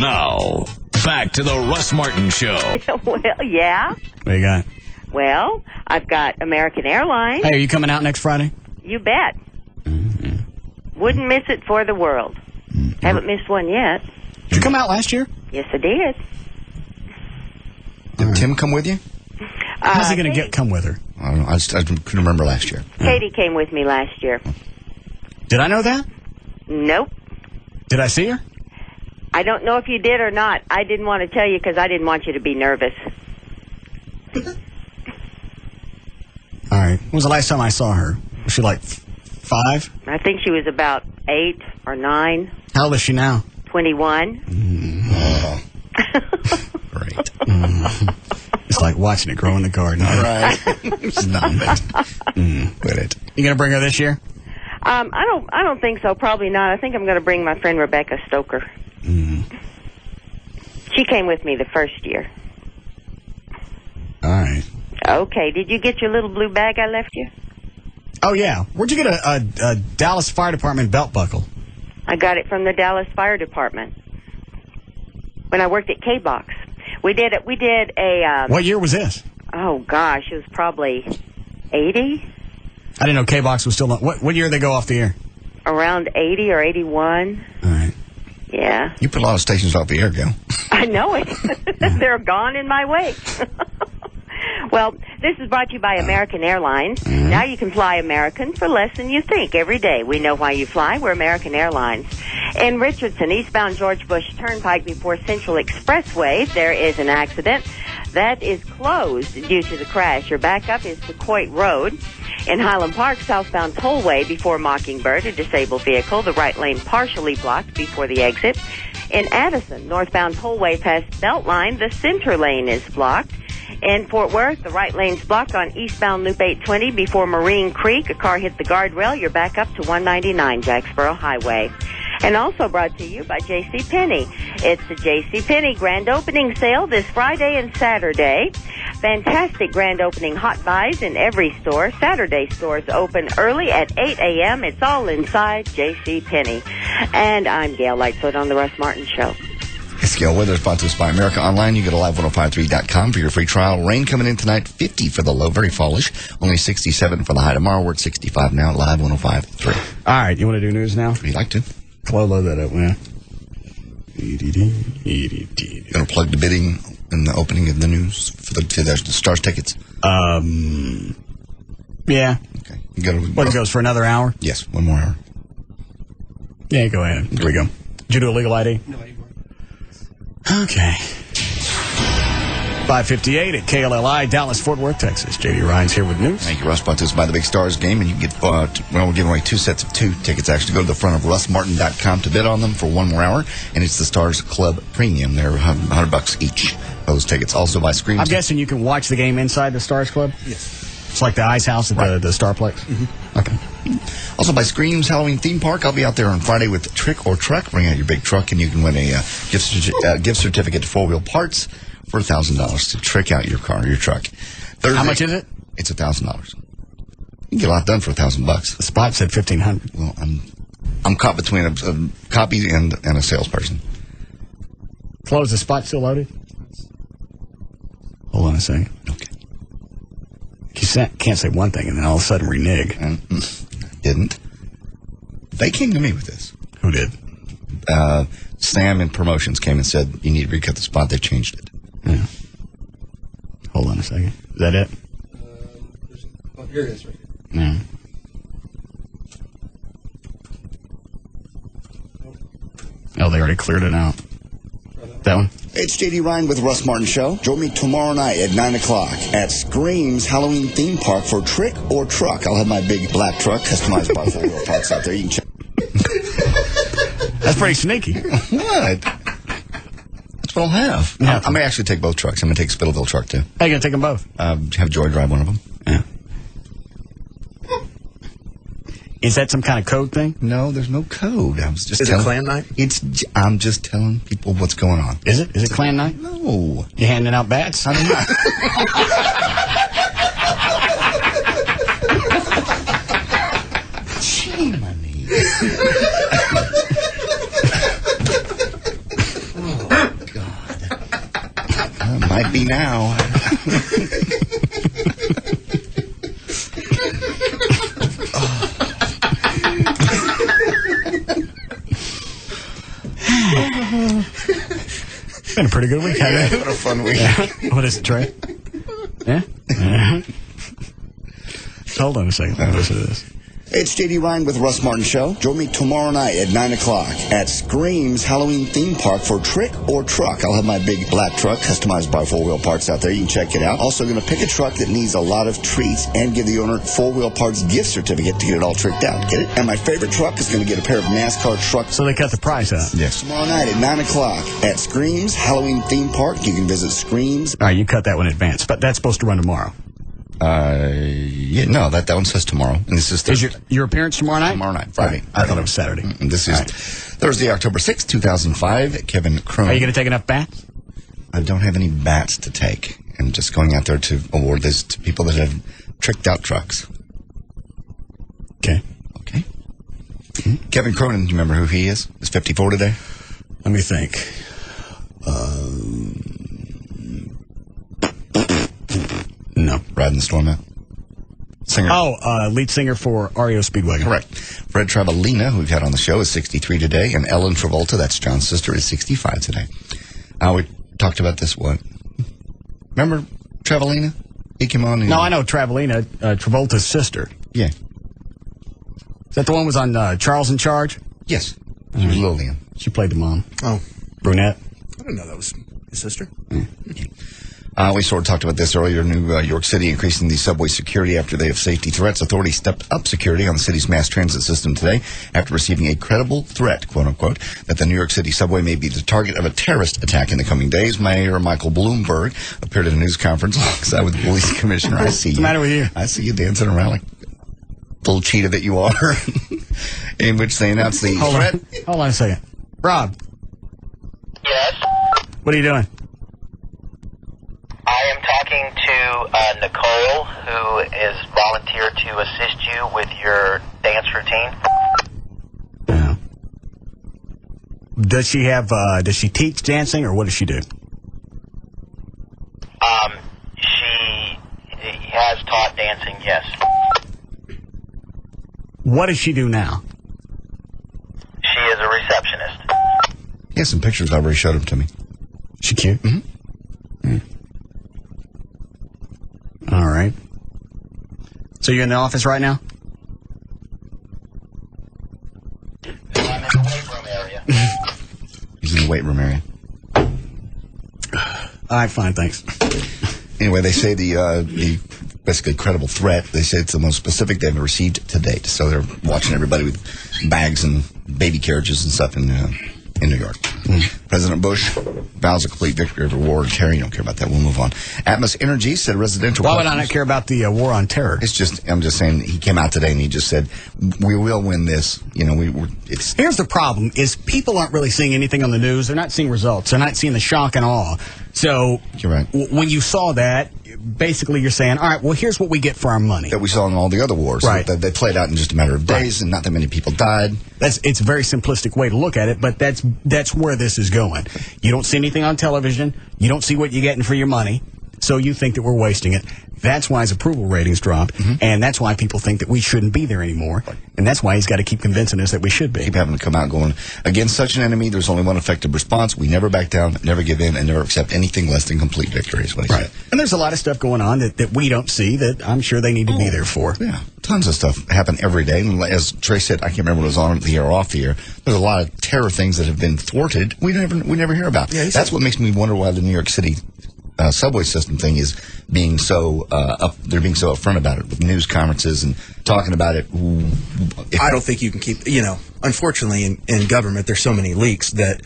Now, back to the Russ Martin Show. Well, yeah. What you got? Well, I've got American Airlines. Hey, are you coming out next Friday? You bet. Mm-hmm. Wouldn't miss it for the world. Mm-hmm. Haven't missed one yet. Did you come out last year? Yes, I did. Did Tim come with you? How's he going to come with her? I don't know. I couldn't remember last year. Katie came with me last year. Did I know that? Nope. Did I see her? I don't know if you did or not. I didn't want to tell you because I didn't want you to be nervous. All right. When was the last time I saw her? Was she like 5? I think she was about 8 or 9. How old is she now? 21. Oh. Great. It's like watching it grow in the garden. All right. Stop it. Quit it. You going to bring her this year? I don't think so. Probably not. I think I'm going to bring my friend Rebecca Stoker. She came with me the first year. All right. Okay. Did you get your little blue bag I left you? Oh, yeah. Where'd you get a Dallas Fire Department belt buckle? I got it from the Dallas Fire Department when I worked at K-Box. We did a... what year was this? Oh, gosh. It was probably 80. I didn't know K-Box was still on. What year did they go off the air? Around 80 or 81. All right. Yeah. You put a lot of stations off the air, Gil. I know it. They're gone in my wake. Well, this is brought to you by American Airlines. Mm-hmm. Now you can fly American for less than you think every day. We know why you fly. We're American Airlines. In Richardson, eastbound George Bush Turnpike before Central Expressway, there is an accident that is closed due to the crash. Your backup is Sequoia Road. In Highland Park, southbound tollway before Mockingbird, a disabled vehicle. The right lane partially blocked before the exit. In Addison, northbound tollway past Beltline, the center lane is blocked. In Fort Worth, the right lane's blocked on eastbound Loop 820 before Marine Creek. A car hit the guardrail. You're back up to 199 Jacksboro Highway. And also brought to you by JCPenney. It's the JCPenney grand opening sale this Friday and Saturday. Fantastic grand opening hot buys in every store. Saturday stores open early at 8 a.m. It's all inside JCPenney. And I'm Gail Lightfoot on the Russ Martin Show. It's Gail Weather, sponsored by America Online. You go to live1053.com for your free trial. Rain coming in tonight, 50 for the low, very fallish. Only 67 for the high tomorrow. We're at 65 now, live 105.3. All right, you want to do news now? You'd like to? Load that up, man. Going to plug the bidding and the opening of the news for the Stars tickets? Yeah. Okay. What, it goes for another hour? Yes, one more hour. Yeah, go ahead. Here we go. Did you do a legal ID? No, I didn't. Okay. 5:58 at KLLI, Dallas, Fort Worth, Texas. J.D. Ryan's here with news. Thank you, Russ. Brought to us by the Big Stars game, and you can get, we're giving away 2 sets of 2 tickets. Actually, go to the front of russmartin.com to bid on them for one more hour, and it's the Stars Club Premium. They're $100 each, those tickets. Also by Screams. I'm guessing you can watch the game inside the Stars Club? Yes. It's like the Ice House at the Starplex? Mm-hmm. Okay. Also by Screams Halloween Theme Park. I'll be out there on Friday with Trick or Truck. Bring out your big truck, and you can win a gift certificate to 4 Wheel Parts for $1,000 to trick out your car or your truck. Thursday, how much is it? It's $1,000. You can get a lot done for $1,000. The spot said $1,500. Well, I'm caught between a copy and a salesperson. Close. The spot still loaded? Hold on a second. Okay. You can't say one thing and then all of a sudden renege. Didn't. They came to me with this. Who did? Sam in promotions came and said, you need to recut the spot. They changed it. Yeah. Hold on a second. Is that it? Here it is right here. Yeah. Oh, they already cleared it out. That one? It's J.D. Ryan with Russ Martin Show. Join me tomorrow night at 9 o'clock at Screams Halloween Theme Park for Trick or Truck. I'll have my big black truck customized by 4 Wheel Parts out there. You can check. That's pretty sneaky. What? That's what I'll have. Yeah. I may actually take both trucks. I'm going to take Spittleville truck, too. How are you going to take them both? Have Joy drive one of them. Yeah. Is that some kind of code thing? No, there's no code. I was just Is it clan night? I'm just telling people what's going on. Is it? Is it clan night? No. You handing out bats? I don't know. Gee, money. Might be now. Been a pretty good week, hasn't it? What a fun week. Yeah. What is it, Trey? Yeah? Hold on a second. Let me listen to this. It's J.D. Ryan with Russ Martin Show. Join me tomorrow night at 9 o'clock at Scream's Halloween theme park for Trick or Truck. I'll have my big black truck customized by 4-Wheel Parts out there. You can check it out. Also going to pick a truck that needs a lot of treats and give the owner 4-Wheel Parts gift certificate to get it all tricked out. Get it? And my favorite truck is going to get a pair of NASCAR trucks. So they cut the price out. Yes. Tomorrow night at 9 o'clock at Scream's Halloween theme park. You can visit Scream's. All right, you cut that one in advance, but that's supposed to run tomorrow. Yeah, no, that one says tomorrow. And this is Is your appearance tomorrow night? Tomorrow night, Friday. I thought it was Saturday. And this is Thursday, October 6th, 2005. Kevin Cronin. Are you going to take enough bats? I don't have any bats to take. I'm just going out there to award this to people that have tricked out trucks. Okay. Okay. Mm-hmm. Kevin Cronin, do you remember who he is? He's 54 today. Let me think. No. Riding the storm out. Singer. Lead singer for REO Speedwagon. Correct. Fred Travalina, who we've had on the show, is 63 today, and Ellen Travolta, that's John's sister, is 65 today. We talked about this, what? Remember Travalina? He came on. No, I know Travalina, Travolta's sister. Yeah. Is that the one who was on Charles in Charge? Yes. She was Lillian. She played the mom. Oh. Brunette. I didn't know that was his sister. We sort of talked about this earlier. New York City increasing the subway security after they have safety threats. Authorities stepped up security on the city's mass transit system today after receiving a credible threat, quote unquote, that the New York City subway may be the target of a terrorist attack in the coming days. Mayor Michael Bloomberg appeared at a news conference alongside with the police commissioner. I see you. What's the matter with you? I see you dancing around like little cheetah that you are, in which they announced the threat. Hold on a second. Rob. Yes? What are you doing? I am talking to Nicole, who is volunteered to assist you with your dance routine. Yeah. Does she teach dancing, or what does she do? She has taught dancing, yes. What does she do now? She is a receptionist. He has some pictures. I already showed them to me. She cute? Mm-hmm. All right. So you're in the office right now? I'm in the weight room area. He's in the weight room area. All right, fine, thanks. Anyway, they say the basically credible threat, they say it's the most specific they've received to date. So they're watching everybody with bags and baby carriages and stuff in New York. President Bush vows a complete victory over war and terror. You don't care about that. We'll move on. Atmos Energy said residential... Why would I not care about the war on terror? I'm just saying, he came out today and he just said, we will win this. You know, Here's the problem, is people aren't really seeing anything on the news. They're not seeing results. They're not seeing the shock and awe. So You're right. When you saw that, basically you're saying, all right, well, here's what we get for our money. That we saw in all the other wars. Right. That they played out in just a matter of days, and not that many people died. It's a very simplistic way to look at it, but that's where this is going. You don't see anything on television. You don't see what you're getting for your money. So you think that we're wasting it. That's why his approval ratings drop, and that's why people think that we shouldn't be there anymore. And that's why he's got to keep convincing us that we should be. Keep having to come out going, against such an enemy, there's only one effective response. We never back down, never give in, and never accept anything less than complete victory, is what he said. And there's a lot of stuff going on that we don't see that I'm sure they need to be there for. Yeah, tons of stuff happen every day. And as Trey said, I can't remember what was on the air or off the air, there's a lot of terror things that have been thwarted we never hear about. Yeah, that's what makes me wonder why the New York City subway system thing is being so they're being so upfront about it with news conferences and talking about it. I don't think you can keep, unfortunately in government there's so many leaks that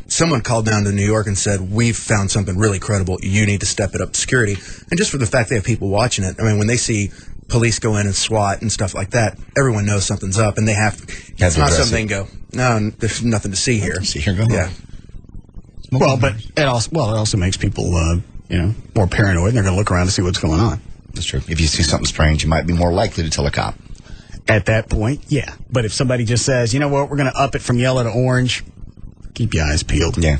someone called down to New York and said, we've found something really credible, you need to step it up security. And just for the fact they have people watching it, I mean, when they see police go in and SWAT and stuff like that, everyone knows something's up, and they it's not something they go, no, there's nothing to see here. Yeah. Well, but it also makes people, more paranoid, and they're going to look around to see what's going on. That's true. If you see something strange, you might be more likely to tell a cop. At that point, yeah. But if somebody just says, you know what, we're going to up it from yellow to orange, keep your eyes peeled. Yeah.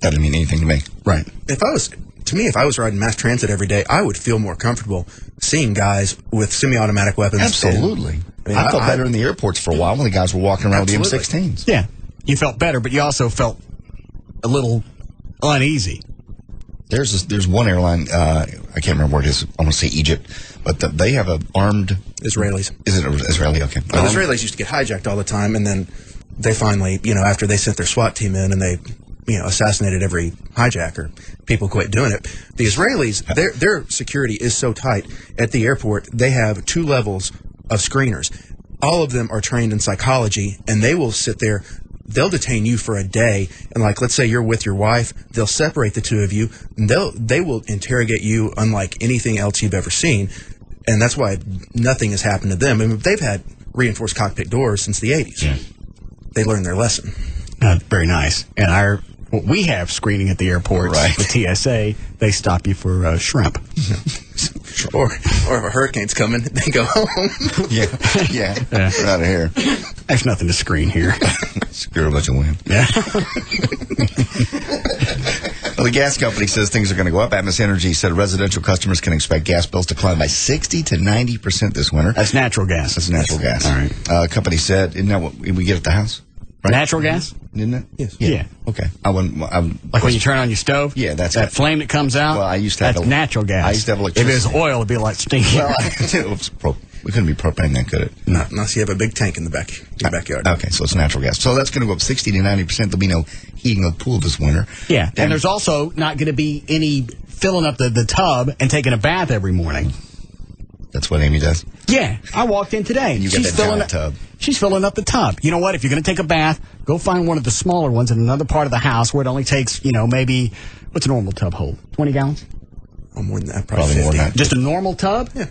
That doesn't mean anything to me. Right. If I was to me, if I was riding mass transit every day, I would feel more comfortable seeing guys with semi-automatic weapons. Absolutely. I felt better in the airports for a while when the guys were walking around with the M16s. Yeah. You felt better, but you also felt a little uneasy. There's one airline, I can't remember where it is, I want to say Egypt, but they have an armed... Israelis. Is it Israeli? Okay. Well, Israelis used to get hijacked all the time, and then they finally, after they sent their SWAT team in and they, assassinated every hijacker, people quit doing it. The Israelis, their security is so tight at the airport, they have 2 levels of screeners. All of them are trained in psychology, and they will sit there. They'll detain you for a day, and let's say you're with your wife, they'll separate the 2 of you, and they will interrogate you unlike anything else you've ever seen, and that's why nothing has happened to them. I mean, they've had reinforced cockpit doors since the 80s. Yeah. They learned their lesson. Very nice. And we have screening at the airport, right. The TSA, they stop you for shrimp. Or if a hurricane's coming, they go home. Yeah. We're out of here. There's nothing to screen here. Screw a bunch of wind. Yeah. Well, the gas company says things are going to go up. Atmos Energy said residential customers can expect gas bills to climb by 60 to 90% this winter. That's natural gas. That's natural gas. All right. Company said, isn't that what we get at the house? Right? Natural gas? Isn't it? Yes. Yeah. Okay. Like when you turn on your stove? Yeah, that's that flame that comes out? Well, I used to have that's natural gas. I used to have electricity. If it was oil, it'd be like stinky. Well, we couldn't be propane then, could it? No, unless you have a big tank in the backyard. Okay, so it's natural gas. So that's going to go up 60 to 90%. There'll be no heating of the pool this winter. Yeah, and there's also not going to be any filling up the tub and taking a bath every morning. That's what Amy does? Yeah, I walked in today. And you got that giant tub. She's filling up the tub. You know what? If you're going to take a bath, go find one of the smaller ones in another part of the house where it only takes, maybe, what's a normal tub hold? 20 gallons? Oh, more than that, probably 50. More than that. Just a normal tub? Yeah.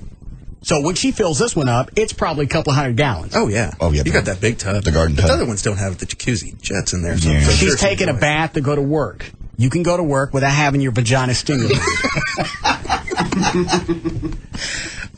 So when she fills this one up, it's probably a couple hundred gallons. Oh, yeah. You got that big tub. The garden tub. The other ones don't have the jacuzzi jets in there. So She's taking a bath to go to work. You can go to work without having your vagina stimulated.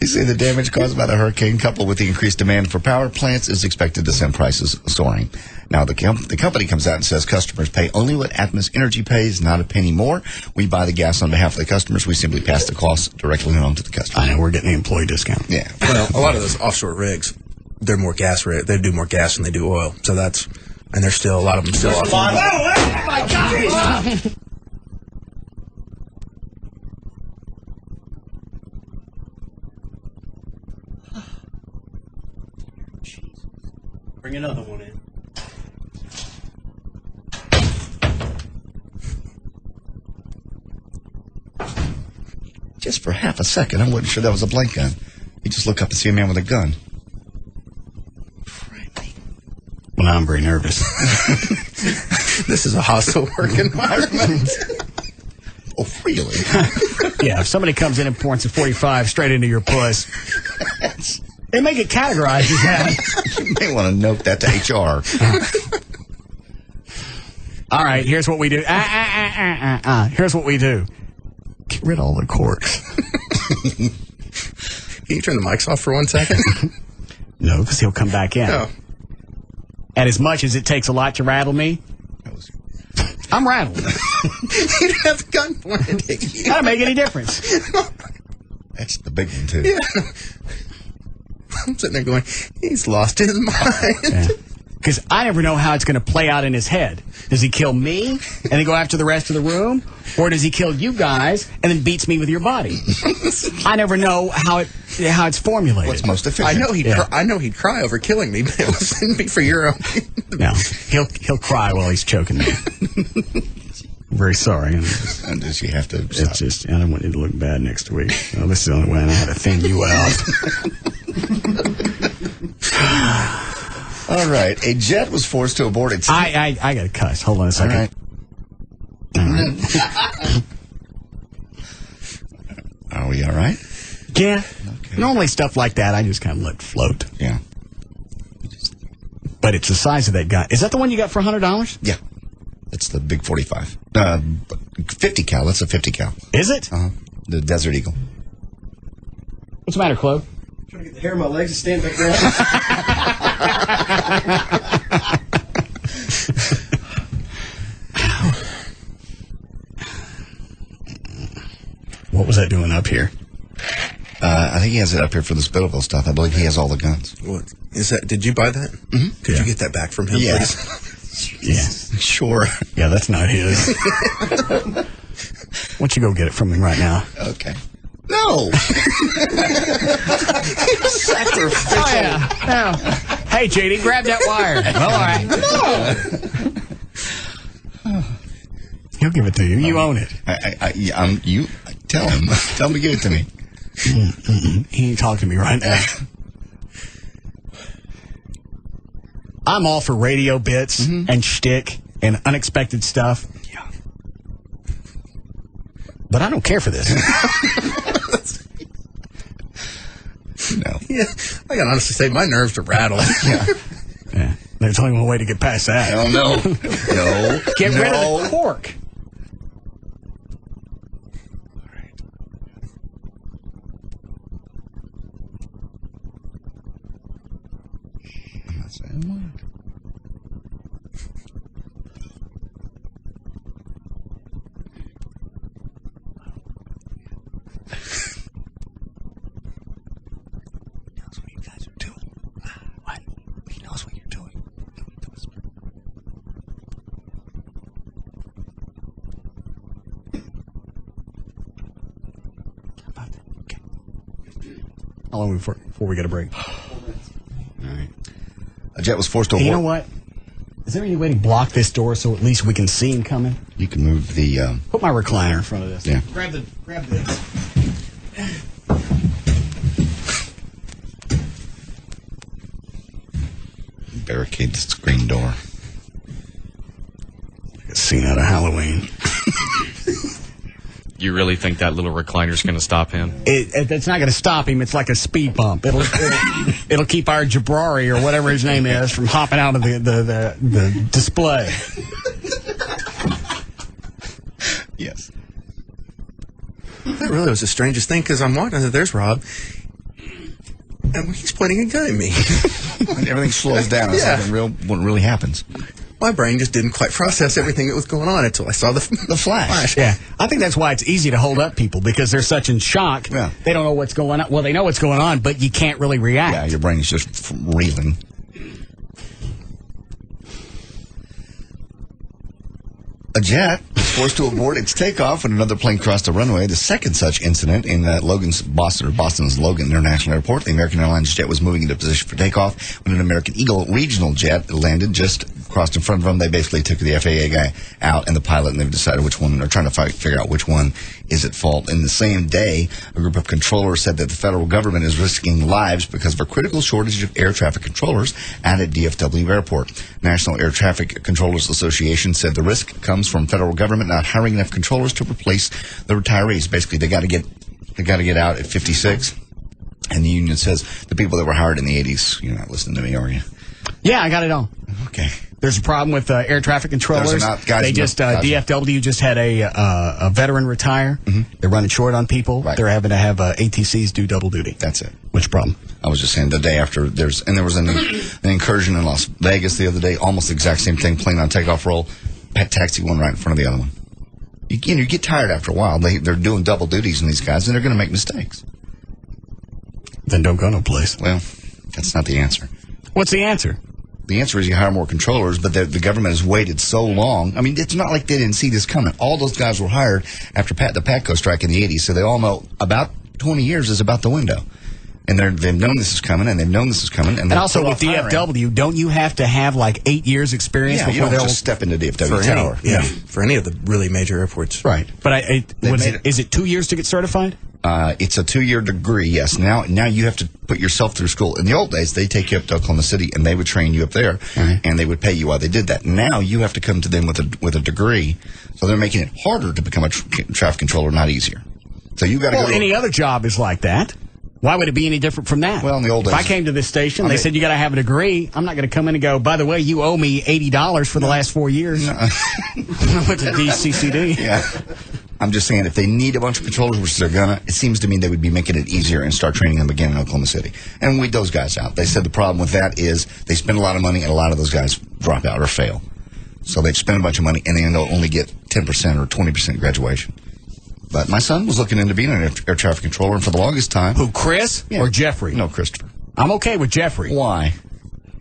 You say the damage caused by the hurricane, coupled with the increased demand for power plants, is expected to send prices soaring. Now, the company comes out and says customers pay only what Atmos Energy pays, not a penny more. We buy the gas on behalf of the customers. We simply pass the cost directly on to the customer. I know, we're getting the employee discount. Yeah. Well, a lot of those offshore rigs, they're more gas. They do more gas than they do oil. So that's, and there's still a lot of them still offshore. Oh, my God! Bring another one in. Just for half a second, I wasn't sure that was a blank gun. You just look up and see a man with a gun. Well, now I'm very nervous. This is a hostile work environment. Oh, really? Yeah, if somebody comes in and points a .45 straight into your puss, they may get categorized as that. You may want to note that to HR. All right, here's what we do. Here's what we do. Get rid of all the corks. Can you turn the mics off for 1 second? No, because he'll come back in. Oh. And as much as it takes a lot to rattle me, I'm rattled. You don't have a gun pointed at you. That don't make any difference. That's the big one, too. Yeah. I'm sitting there going, he's lost his mind. Because I never know how it's going to play out in his head. Does he kill me and then go after the rest of the room? Or does he kill you guys and then beats me with your body? I never know how it's formulated. What's most efficient? I know he'd cry over killing me, but it wouldn't be for your own. No, he'll cry while he's choking me. I'm very sorry. And does she have to It's just, I don't want you to look bad next week. Well, this is the only way I know how to thin you out. All right. A jet was forced to abort its... I got to cuss. Hold on a second. All right. Are we all right? Yeah. Okay. Normally stuff like that, I just kind of let float. Yeah. But it's the size of that gun. Is that the one you got for $100? Yeah. It's the big 45. 50 cal. That's a 50 cal. Is it? The Desert Eagle. What's the matter, Chloe? Trying to get the hair on my legs to stand back down. What was that doing up here? I think he has it up here for the Spittleville stuff. I believe he has all the guns. What is that? Did you buy that? Mm-hmm. Could you get that back from him, Yeah. please? Yeah. Sure. Yeah, that's not his. Why don't you go get it from him right now? Okay. No. Sacrificial. Oh, yeah. No. Hey, JD, grab that wire. All right. No. He'll give it to you. You own it. You tell him. Tell him to give it to me. He ain't talking to me right now. I'm all for radio bits and shtick and unexpected stuff. Yeah. But I don't care for this. No. Yeah, I can honestly say my nerves are rattled. Yeah. There's only one way to get past that. Oh, no. No. Get rid of the cork. I'm not saying a word. He knows what you guys are doing. What? He knows what you're doing. Okay. How long before we get a break? All right. A jet was forced to Hey, you abort. know what? Is there any way to block this door so at least we can see him coming? You can move the. Put my recliner in front of this. Yeah. Grab this. Barricade the screen door. Like a scene out of Halloween. You really think that little recliner's going to stop him? It's not going to stop him. It's like a speed bump. It'll keep our Jabrari or whatever his name is from hopping out of the display. Yes. That really was the strangest thing because I'm watching. There's Rob, and he's pointing a gun at me. When everything slows down, it's Yeah. like what really happens. My brain just didn't quite process everything that was going on until I saw the flash. Yeah, I think that's why it's easy to hold up people because they're such in shock. Yeah. They don't know what's going on. Well, they know what's going on, but you can't really react. Yeah, your brain is just reeling. A jet was forced to abort its takeoff when another plane crossed the runway. The second such incident in Boston's Logan International Airport. The American Airlines jet was moving into position for takeoff when an American Eagle regional jet landed just crossed in front of them. They basically took the FAA guy out and the pilot, and they've decided which one. They're trying to figure out which one is at fault. In the same day, a group of controllers said that the federal government is risking lives because of a critical shortage of air traffic controllers at DFW Airport. National Air Traffic Controllers Association said the risk comes from federal government not hiring enough controllers to replace the retirees. Basically, they got to get out at 56. And the union says the people that were hired in the 80s, you're not listening to me, are you? Yeah, I got it all. Okay. There's a problem with air traffic controllers. Those are not guys. They just DFW just had a veteran retire. Mm-hmm. They're running short on people. Right. They're having to have ATCs do double duty. That's it. Which problem? I was just saying the day after there was an incursion in Las Vegas the other day, almost the exact same thing, plane on takeoff roll, taxi one right in front of the other one. You get tired after a while. They're doing double duties in these guys, and they're going to make mistakes. Then don't go no place. Well, that's not the answer. What's the answer? The answer is you hire more controllers, but the government has waited so long. I mean, it's not like they didn't see this coming. All those guys were hired after the PATCO strike in the 80s, so they all know about 20 years is about the window. And they've known this is coming, and they've known this is coming. And also with DFW, don't you have to have like 8 years experience before before you don't they'll just step into DFW Tower? For any of the really major airports. Right. But is it 2 years to get certified? It's a 2-year degree, yes. Now you have to put yourself through school. In the old days, they take you up to Oklahoma City, and they would train you up there, and they would pay you while they did that. Now you have to come to them with a degree, so they're making it harder to become a traffic controller, not easier. So you got to go. Well, any other job is like that. Why would it be any different from that? Well, in the old days, if I came to this station, they said you got to have a degree. I'm not going to come in and go, by the way, you owe me $80 for the last 4 years. I went to DCCD. Yeah. I'm just saying, if they need a bunch of controllers, which they're gonna, it seems to me they would be making it easier and start training them again in Oklahoma City. And weed those guys out. They said the problem with that is they spend a lot of money, and a lot of those guys drop out or fail. So they've spent a bunch of money, and they'll only get 10% or 20% graduation. But my son was looking into being an air traffic controller, and for the longest time... Who, Chris or Jeffrey? No, Christopher. I'm okay with Jeffrey. Why?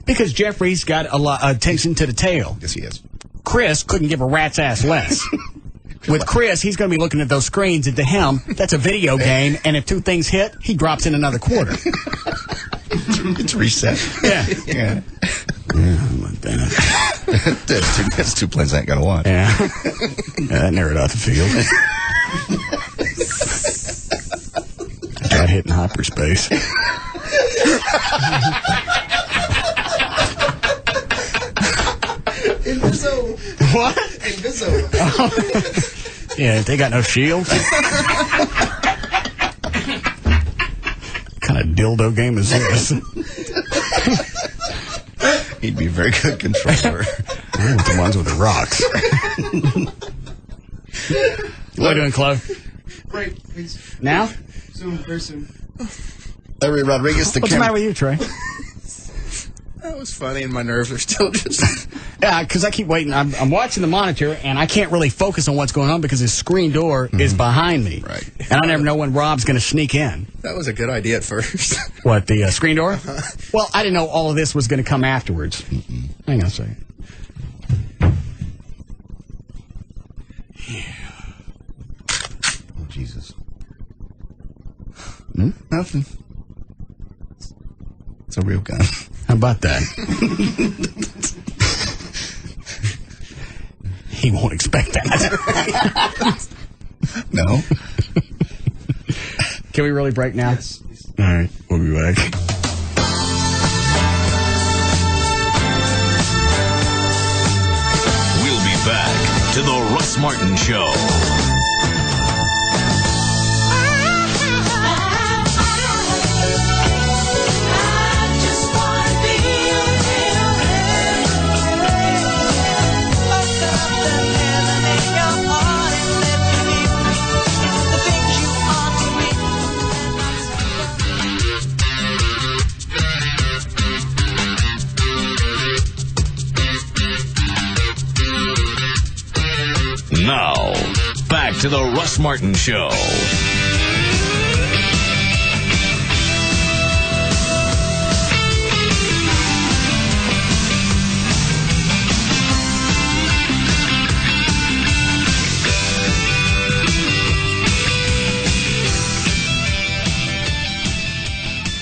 Because Jeffrey's got a lot of attention to the tail. Yes, he is. Chris couldn't give a rat's ass less. With Chris, he's going to be looking at those screens, and to him, that's a video game, and if two things hit, he drops in another quarter. It's reset. Yeah. Yeah. That's two planes I ain't got to watch. Yeah. That narrowed out the field. Got hit in hyperspace. Inviso. What? Inviso. Yeah, they got no shield. What kind of dildo game is this? He'd be a very good controller. The ones with the rocks. What are you doing, Chloe? Break, please. Now? Soon, very soon. Larry Rodriguez, What's the matter with you, Trey? That was funny, and my nerves are still just... Yeah, because I keep waiting. I'm watching the monitor, and I can't really focus on what's going on because his screen door is behind me. Right. And I never know when Rob's going to sneak in. That was a good idea at first. What, the screen door? Well, I didn't know all of this was going to come afterwards. Hang on a second. Oh, Jesus. Nothing. It's a real gun. How about that? He won't expect that. No. Can we really break now? Yes, please. All right, we'll be back. We'll be back to the Russ Martin Show. Now, back to the Russ Martin Show.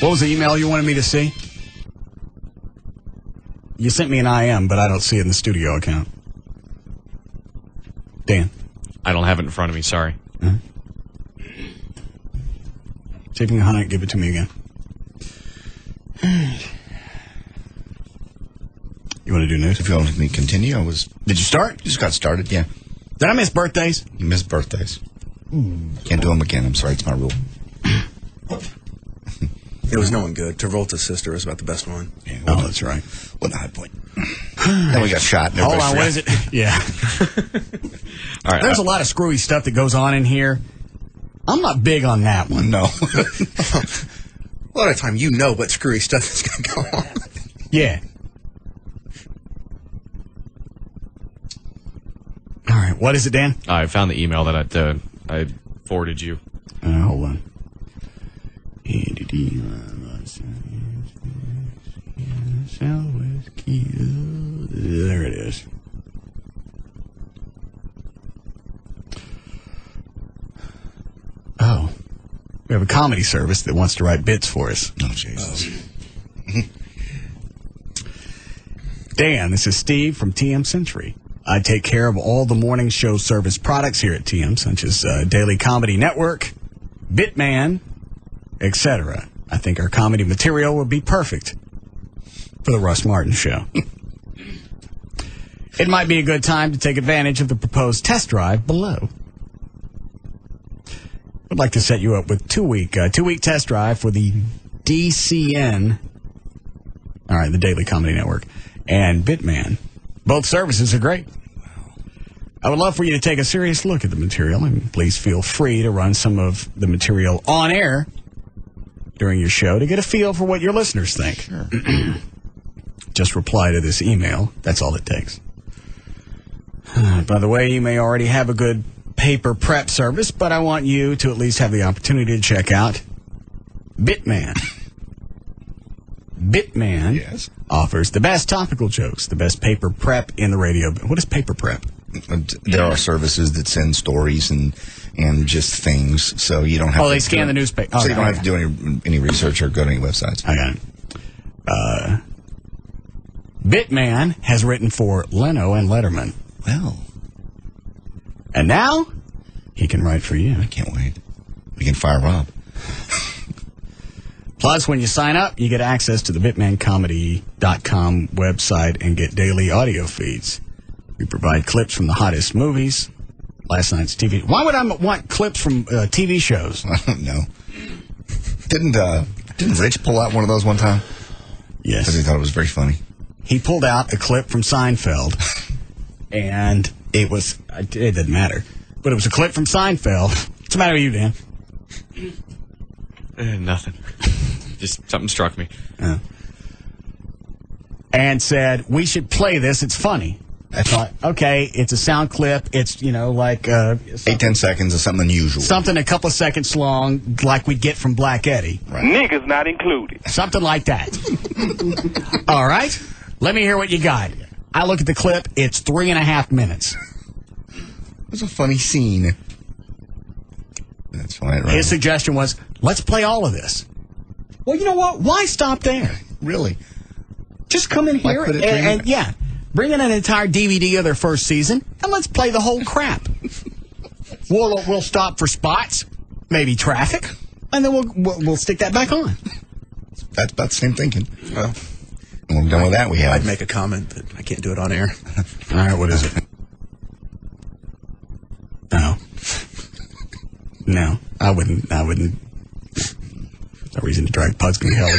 What was the email you wanted me to see? You sent me an IM, but I don't see it in the studio account. Dan. I don't have it in front of me, sorry. See if you can hunt it, give it to me again. You want to do news? If you want me to continue, Did you start? You just got started, yeah. Did I miss birthdays? You missed birthdays. Can't do them again. I'm sorry, it's my rule. It was no one good. Travolta's sister was about the best one. Yeah, Oh, that's right. What a high point. Then we got shot. And Hold on, everybody what is it? Yeah. All right. There's a lot of screwy stuff that goes on in here. I'm not big on that one. No. A lot of time you know what screwy stuff is going to go on. Yeah. All right, what is it, Dan? I found the email that I forwarded you. Hold on. There it is. Oh. We have a comedy service that wants to write bits for us. Oh, Jesus. Dan, this is Steve from TM Century. I take care of all the morning show service products here at TM, such as Daily Comedy Network, Bitman, etc. I think our comedy material would be perfect for the Russ Martin Show. It might be a good time to take advantage of the proposed test drive below. I'd like to set you up with two-week test drive for the DCN, all right, the Daily Comedy Network, and Bitman. Both services are great. I would love for you to take a serious look at the material, and please feel free to run some of the material on air during your show to get a feel for what your listeners think. Sure. Just reply to this email. That's all it takes. By the way, you may already have a good paper prep service, but I want you to at least have the opportunity to check out Bitman. Bitman offers the best topical jokes, the best paper prep in the radio. What is paper prep? There are services that send stories and just things, so you don't have. Oh, they scan the newspaper. So you don't have to do any research or go to any websites. I got it. Bitman has written for Leno and Letterman. Well, and now he can write for you. I can't wait. We can fire Rob. Plus, when you sign up, you get access to the BitmanComedy.com website and get daily audio feeds. We provide clips from the hottest movies, last night's TV. Why would I want clips from TV shows? I don't know. Didn't Rich pull out one of those one time? Yes. Because he thought it was very funny. He pulled out a clip from Seinfeld, and it didn't matter. But it was a clip from Seinfeld. What's the matter with you, Dan? Nothing. Just something struck me. And said, we should play this. It's funny. I thought, okay, it's a sound clip. It's, like... 8-10 seconds of something unusual. Something a couple of seconds long, like we'd get from Black Eddie. Right. Niggas not included. Something like that. All right? Let me hear what you got. I look at the clip. It's 3.5 minutes. It was a funny scene. That's fine, right? His suggestion was, let's play all of this. Well, you know what? Why stop there? Really? Just come in here and bring in an entire DVD of their first season, and let's play the whole crap. We'll stop for spots, maybe traffic, and then we'll stick that back on. That's about the same thinking. Well, when we're done with that, I'd make a comment, but I can't do it on air. All right, what is it? No, I wouldn't. No reason to drag Pudsky hell.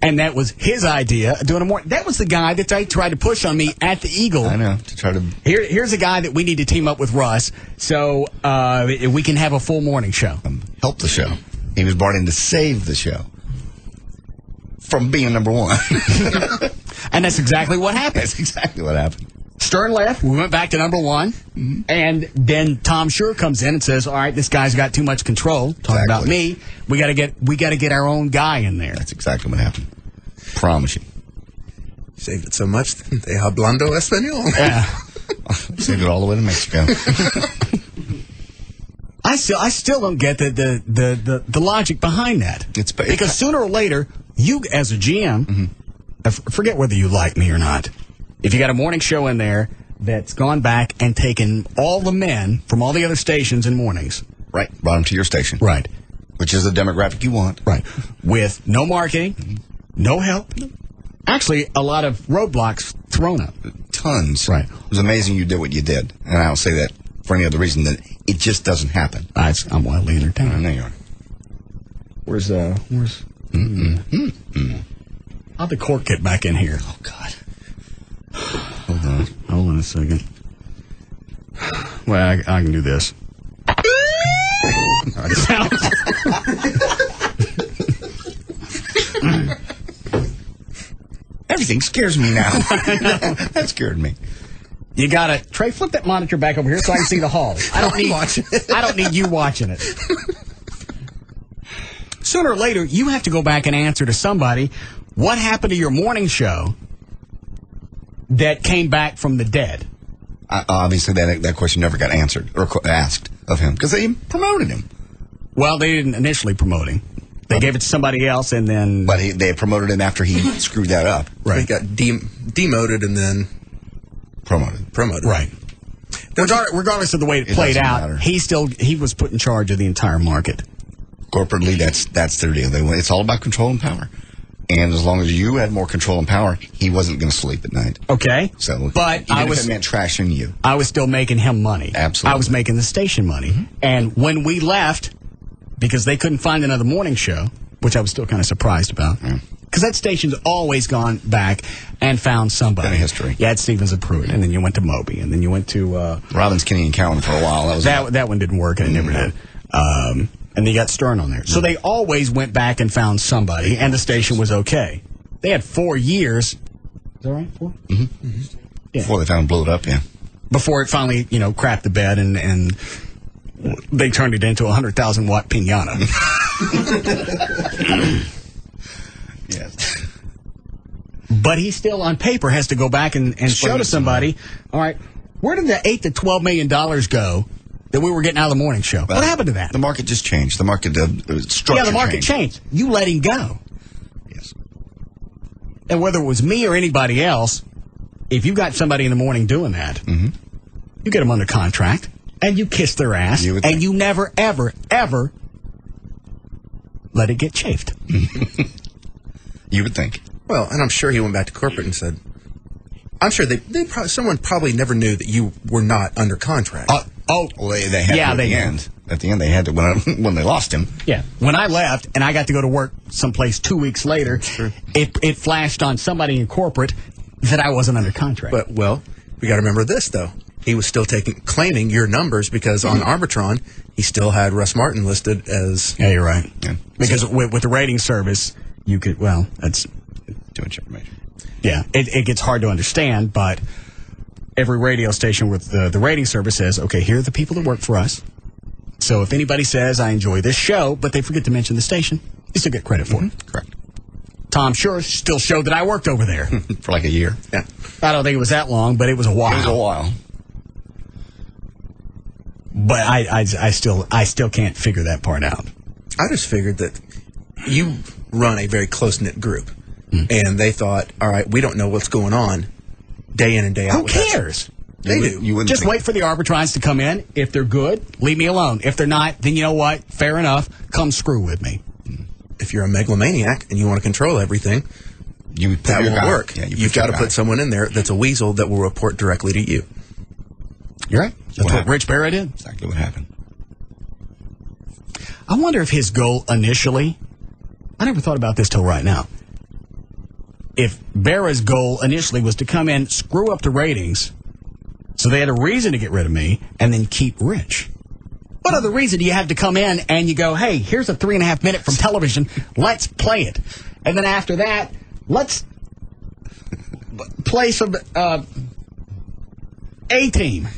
And that was his idea, doing a more. That was the guy that tried to push on me at the Eagle. I know, to try to. Here's a guy that we need to team up with Russ, so we can have a full morning show. Help the show. He was brought in to save the show from being number one. And that's exactly what happened. That's exactly what happened. Stern left. We went back to number one. Mm-hmm. And then Tom Schur comes in and says, all right, this guy's got too much control. Talking about me. We got to get our own guy in there. That's exactly what happened. Promise you. Saved it so much, they hablando español. Yeah. Saved it all the way to Mexico. I still don't get the logic behind that. Because sooner or later, you as a GM, I forget whether you like me or not, if you got a morning show in there that's gone back and taken all the men from all the other stations in mornings. Right. Brought them to your station. Right. Which is the demographic you want. Right. With no marketing, no help. Actually, a lot of roadblocks thrown up. Tons. Right. It was amazing you did what you did. And I don't say that for any other reason than it just doesn't happen. I'm wildly entertained. I know you are. Where's how'd the cork get back in here? Oh, God. Hold on a second. Well, I can do this. Everything scares me now. That scared me. You gotta Trey, flip that monitor back over here so I can see the hall. I don't need you watching it. Sooner or later, you have to go back and answer to somebody what happened to your morning show that came back from the dead. Obviously, that question never got answered or asked of him because they promoted him. Well, they didn't initially promote him. They gave it to somebody else, and then... But they promoted him after he screwed that up. Right. He got demoted and then... Promoted. Right. Regardless of the way it played out, he was put in charge of the entire market. Corporately, that's their deal. It's all about control and power. And as long as you had more control and power, he wasn't going to sleep at night. Okay. So, but if it meant trashing you. I was still making him money. Absolutely. I was making the station money. Mm-hmm. And when we left, because they couldn't find another morning show, which I was still kind of surprised about, because that station's always gone back and found somebody. Kind of history. You had Stevens and Pruitt, and then you went to Moby, and then you went to... Robbins, Kinney, and Cowan for a while. That one didn't work, and it never did. And then you got Stern on there. So they always went back and found somebody, and the station was okay. They had 4 years. Is that right? 4? Mm-hmm. Before they finally blew it up, yeah. Before it finally, crapped the bed and they turned it into a 100,000-watt piñata. Yes. But he still, on paper, has to go back and show to somebody, all right, where did the $8 to $12 million go that we were getting out of the morning show? What happened to that? The market just changed. The market structure the market changed. You let him go. Yes. And whether it was me or anybody else, if you got somebody in the morning doing that, you get them under contract, and you kiss their ass, and you never, ever, ever let it get chafed. You would think. Well, and I'm sure he went back to corporate and said, I'm sure someone probably never knew that you were not under contract. Well, they had to at the end. At the end, they had to when they lost him. Yeah. When I left and I got to go to work someplace 2 weeks later, it flashed on somebody in corporate that I wasn't under contract. But, we got to remember this, though. He was still claiming your numbers because on Arbitron, he still had Russ Martin listed as... Yeah, you're right. Yeah. Because with the rating service, you could, that's... Too much information. Yeah, it gets hard to understand, but every radio station with the rating service says, okay, here are the people that work for us. So if anybody says, I enjoy this show, but they forget to mention the station, you still get credit for it. Correct. Tom Sure still showed that I worked over there. For like a year. Yeah. I don't think it was that long, but it was a while. It was a while. But I still can't figure that part out. I just figured that you run a very close-knit group. And they thought, all right, we don't know what's going on day in and day out. Who cares? They do. You wouldn't just wait for the arbitrons to come in. If they're good, leave me alone. If they're not, then you know what? Fair enough. Come screw with me. If you're a megalomaniac and you want to control everything, that won't work. Yeah, you've got to put someone in there that's a weasel that will report directly to you. You're right. That's what Rich Barrett did. Exactly what happened. I wonder if his goal initially, I never thought about this till right now. If Barra's goal initially was to come in, screw up the ratings, so they had a reason to get rid of me, and then keep Rich. What other reason do you have to come in and you go, hey, here's a 3.5 minute from television, let's play it. And then after that, let's play some A-Team.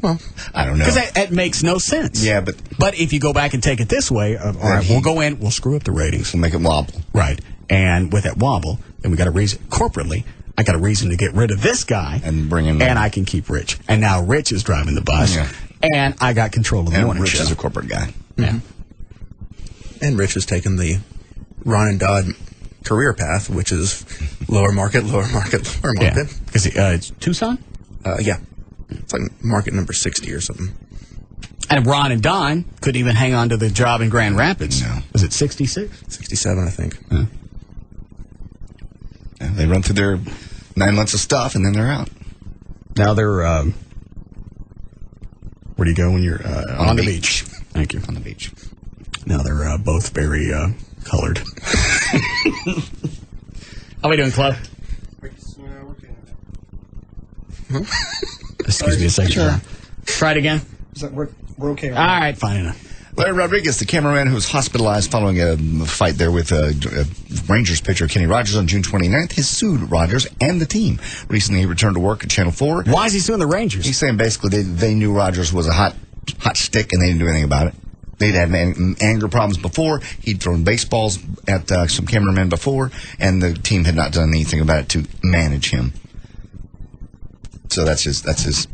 Well, I don't know. Because that makes no sense. Yeah, but if you go back and take it this way, all right, we'll go in, we'll screw up the ratings. We'll make it wobble. Right. And with that wobble, then we got a reason, corporately, I got a reason to get rid of this guy. And bring him in. And I can keep Rich. And now Rich is driving the bus. Yeah. And I got control of the morning Rich show. is a corporate guy. Yeah. And Rich has taken the Ron and Dodd career path, which is lower market, lower market, lower market. Yeah. Is it Tucson? Yeah. It's like market number 60 or something. And Ron and Don couldn't even hang on to the job in Grand Rapids. No. Was it 66? 67, I think. Yeah. Yeah, they run through their 9 months of stuff, and then they're out. Now they're, where do you go when you're on the beach? Thank you. On the beach. Now they're both very colored. How we doing, Club? Excuse me a second. Sure. Try it again. We're okay. All right, fine enough. Larry Rodriguez, the cameraman who was hospitalized following a fight there with Rangers pitcher Kenny Rogers on June 29th, has sued Rogers and the team. Recently, he returned to work at Channel 4. Why is he suing the Rangers? He's saying basically they knew Rogers was a hot stick and they didn't do anything about it. They'd had anger problems before. He'd thrown baseballs at some cameramen before, and the team had not done anything about it to manage him. So that's his.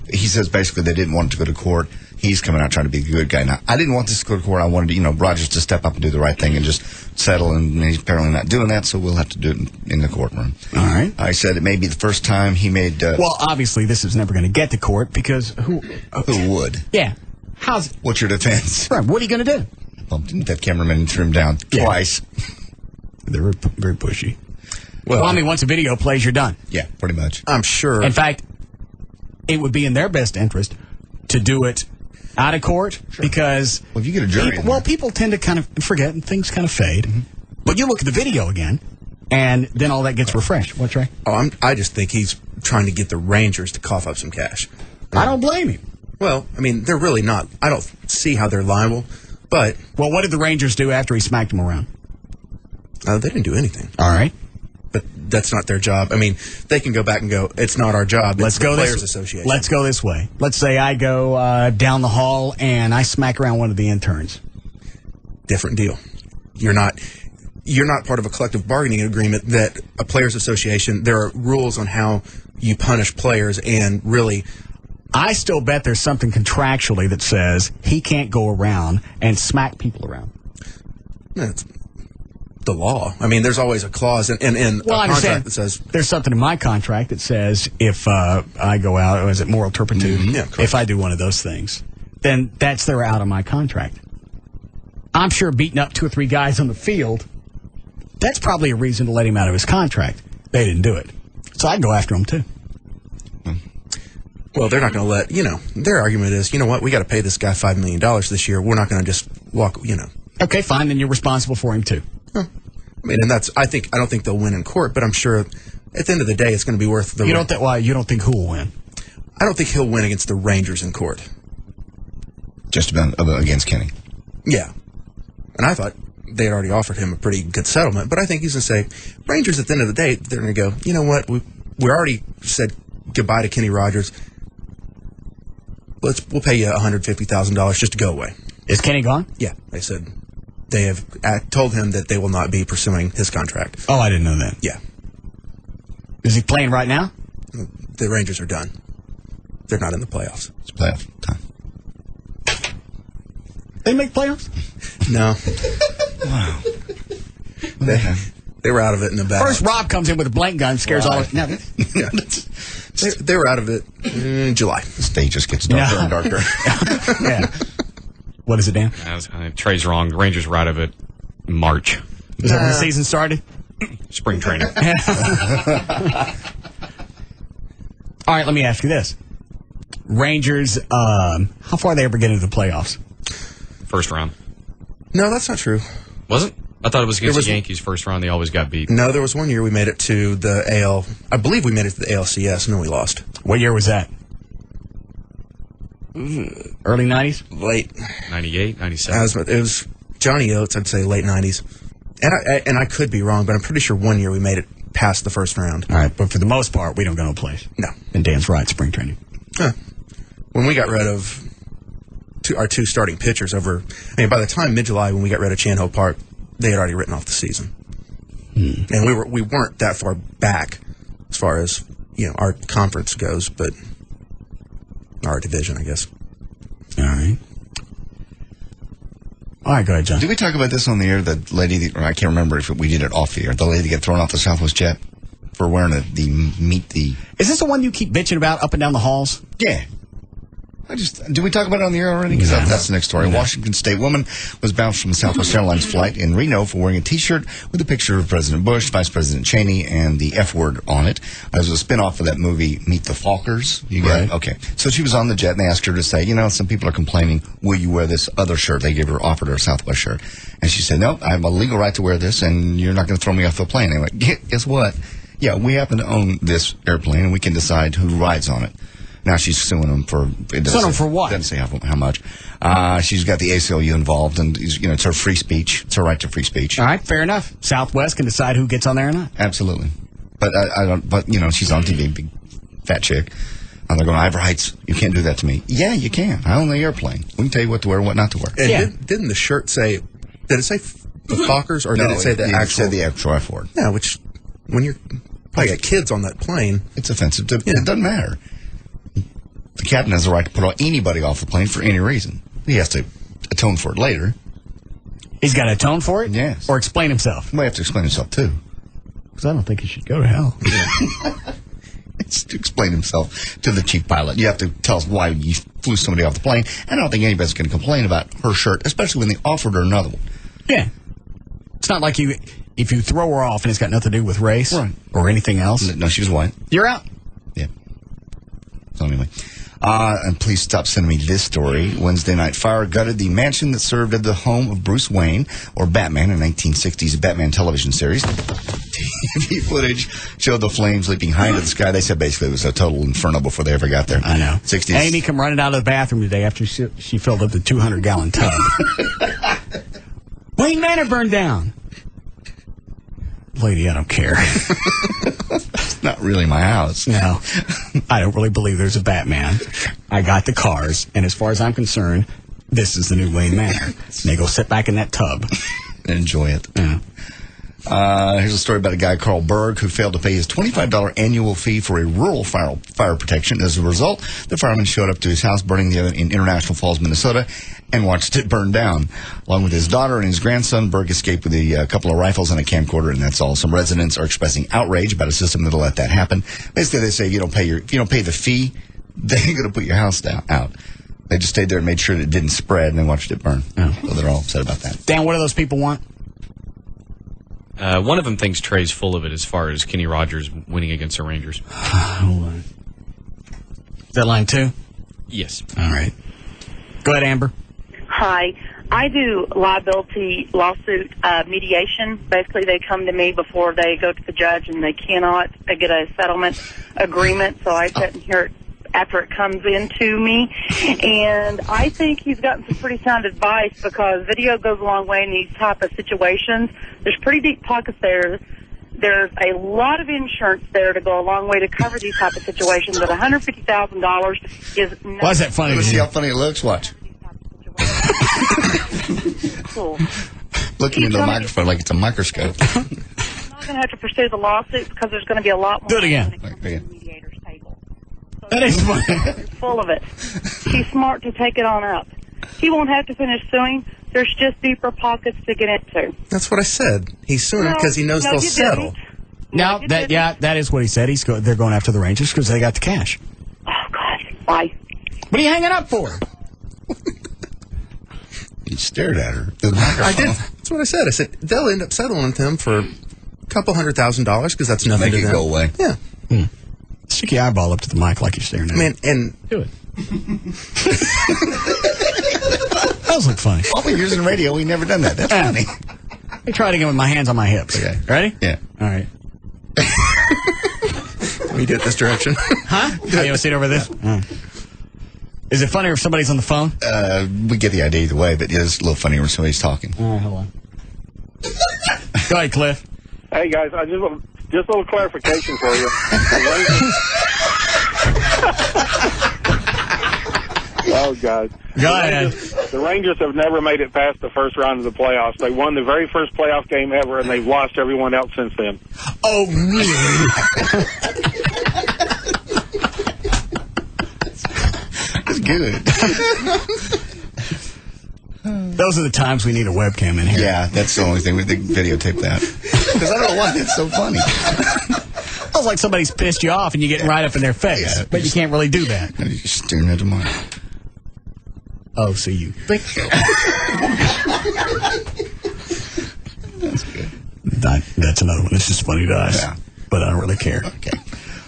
He says basically they didn't want it to go to court. He's coming out trying to be a good guy. Now, I didn't want this to go to court. I wanted Rogers to step up and do the right thing and just settle, and he's apparently not doing that, so we'll have to do it in the courtroom. All right. I said it may be the first time he made... well, obviously, this is never going to get to court because who would? Yeah. What's your defense? Right. What are you going to do? Bumped into that cameraman and threw him down twice. They were very pushy. Well, I mean, once a video plays, you're done. Yeah, pretty much. I'm sure. In fact, it would be in their best interest to do it out of court because... Well, if you get a jury people tend to kind of forget and things kind of fade. Mm-hmm. But you look at the video again, and then all that gets refreshed. What's right? Oh, I just think he's trying to get the Rangers to cough up some cash. I don't blame him. Well, I mean, they're really not. I don't see how they're liable, but... Well, what did the Rangers do after he smacked them around? They didn't do anything. All right. but that's not their job. I mean, they can go back and go, it's not our job. Let's It's go the Players this. Association. Let's go this way. Let's say I go down the hall and I smack around one of the interns. Different deal. You're not part of a collective bargaining agreement that a Players Association. There are rules on how you punish players, and really, I still bet there's something contractually that says he can't go around and smack people around. it's the law. I mean, there's always a clause in Well, a I contract understand. that says There's something in my contract that says if I go out, or is it moral turpitude? Yeah, correct. If I do one of those things, then they're out of my contract. I'm sure beating up 2 or 3 guys on the field, that's probably a reason to let him out of his contract. They didn't do it. So I'd go after him, too. well, they're not going to let, their argument is, you know what, we got to pay this guy $5 million this year. We're not going to just walk, Okay, fine, then you're responsible for him, too. I mean, and I don't think they'll win in court, but I'm sure at the end of the day, it's going to be worth the. You don't think who will win? I don't think he'll win against the Rangers in court. Just about against Kenny. Yeah. And I thought they had already offered him a pretty good settlement, but I think he's going to say, Rangers, at the end of the day, they're going to go, you know what, we already said goodbye to Kenny Rogers. We'll pay you $150,000 just to go away. Is Kenny gone? Yeah, they said they have told him that they will not be pursuing his contract. Oh, I didn't know that. Yeah. Is he playing right now? The Rangers are done. They're not in the playoffs. It's playoff time. They make playoffs? No. Okay. They were out of it in the back. First, Rob comes in with a blank gun, scares all of... No, They were out of it in July. The stage just gets darker and darker. yeah. What is it, Dan? Trey's wrong. The Rangers were out of it March. Is that when the season started? Spring training. All right, let me ask you this. Rangers, how far they ever get into the playoffs? First round. No, that's not true. Was it? I thought it was against the Yankees first round. They always got beat. No, there was one year we made it to the AL. I believe we made it to the ALCS, and then we lost. What year was that? Early 90s? Late. 98, 97. It was Johnny Oates, I'd say late 90s. And I could be wrong, but I'm pretty sure one year we made it past the first round. All right, but for the most part, we don't go no place. No. And Dan's right, spring training. When we got rid of our 2 starting pitchers by the time mid-July when we got rid of Chan-Ho Park, they had already written off the season. And we weren't that far back as far as, our conference goes, but our division, I guess. All right. All right, go ahead, John. Did we talk about this on the air? The lady, or I can't remember if we did it off the air. The lady that got thrown off the Southwest jet for wearing the. Is this the one you keep bitching about up and down the halls? Yeah. Did we talk about it on the air already? Because that's the next story. No. Washington State woman was bounced from a Southwest Airlines flight in Reno for wearing a T-shirt with a picture of President Bush, Vice President Cheney, and the F word on it. It was a spin-off of that movie, Meet the Fockers. You got it? Okay. So she was on the jet, and they asked her to say, some people are complaining, will you wear this other shirt? They offered her a Southwest shirt. And she said, no, I have a legal right to wear this, and you're not going to throw me off the plane. And they went, guess what? Yeah, we happen to own this airplane, and we can decide who rides on it. Now she's suing them for... Suing them for what? Doesn't say how much. She's got the ACLU involved, and it's her free speech. It's her right to free speech. All right, fair enough. Southwest can decide who gets on there or not. Absolutely. But I don't. But she's on TV, big fat chick. And they're going, Ivor Heights, you can't do that to me. Yeah, you can. I own the airplane. We can tell you what to wear and what not to wear. And didn't the shirt say... Did it say the Fockers, or did it say the actual... it said the actual F word. Yeah, which, when you're probably got kids on that plane... It's offensive. It doesn't matter. The captain has the right to put anybody off the plane for any reason. He has to atone for it later. He's got to atone for it? Yes. Or explain himself? He might have to explain himself, too. Because I don't think he should go to hell. It's to explain himself to the chief pilot. You have to tell us why you flew somebody off the plane. I don't think anybody's going to complain about her shirt, especially when they offered her another one. Yeah. It's not like if you throw her off and it's got nothing to do with race or anything else. No, she was white. You're out. Yeah. So anyway. And please stop sending me this story. Wednesday night fire gutted the mansion that served as the home of Bruce Wayne, or Batman, in 1960's Batman television series. TV footage showed the flames leaping high into the sky. They said basically it was a total inferno before they ever got there. I know. 60s. Amy come running out of the bathroom today after she filled up the 200-gallon tub. Wayne Manor burned down. Lady, I don't care. It's not really my house. No, I don't really believe there's a Batman. I got the cars, and as far as I'm concerned, this is the new Wayne Manor. Now go sit back in that tub. And enjoy it. Yeah. Here's a story about a guy, Carl Berg, who failed to pay his $25 annual fee for a rural fire protection. As a result, the fireman showed up to his house burning the oven in International Falls, Minnesota, and watched it burn down. Along with his daughter and his grandson, Berg escaped with a couple of rifles and a camcorder, and that's all. Some residents are expressing outrage about a system that'll let that happen. Basically, they say if you don't pay the fee, they ain't going to put your house out. They just stayed there and made sure that it didn't spread, and then watched it burn. Oh. So they're all upset about that. Dan, what do those people want? One of them thinks Trey's full of it as far as Kenny Rogers winning against the Rangers. Hold on. Is that line 2? Yes. All right. Go ahead, Amber. Hi. I do liability lawsuit mediation. Basically, they come to me before they go to the judge, and they cannot get a settlement agreement, so I sit and hear it after it comes into me. And I think he's gotten some pretty sound advice, because video goes a long way in these type of situations. There's pretty deep pockets there. There's a lot of insurance there to go a long way to cover these type of situations, but $150,000 is nothing. Why is that funny? Let's see how funny it looks. Watch. Cool. Looking into the microphone like it's a microscope. I'm not going to have to pursue the lawsuit, because there's going to be a lot more. Do it again. Mediator's table. So That is funny. he's full of it. He's smart to take it on up. He won't have to finish suing. There's just deeper pockets to get into. That's what I said. He's suing because he knows they'll settle. No, that is what he said. They're going after the Rangers because they got the cash. Oh, God. Why? What are you hanging up for? He stared at her. I did. That's what I said. I said they'll end up settling with him for a couple $100,000, because that's nothing Make to it them. go away. Yeah. Stick your eyeball up to the mic like you're staring at Man, and Do it. Those look funny. All we're using radio, we've never done that. That's funny. Let me try it again with my hands on my hips. Okay. Ready? Yeah. All right. we do it this direction. Huh? Oh, you want to see it over this? Oh. Is it funnier if somebody's on the phone? We get the idea either way, but it's a little funnier when somebody's talking. All right, hold on. Go ahead, Cliff. Hey guys, I just a little clarification for you. Oh God! Go ahead. The Rangers have never made it past the first round of the playoffs. They won the very first playoff game ever, and they've lost everyone else since then. Oh, really? That's good. Those are the times we need a webcam in here. Yeah, that's the only thing. We think videotape that. Because I don't know why that's so funny. It's like somebody's pissed you off and you're getting right up in their face. Yeah, but you can't really do that. You're just staring at the mic. Oh, so you think so. That's good. That's another one. This is funny to us. Yeah. But I don't really care. Okay.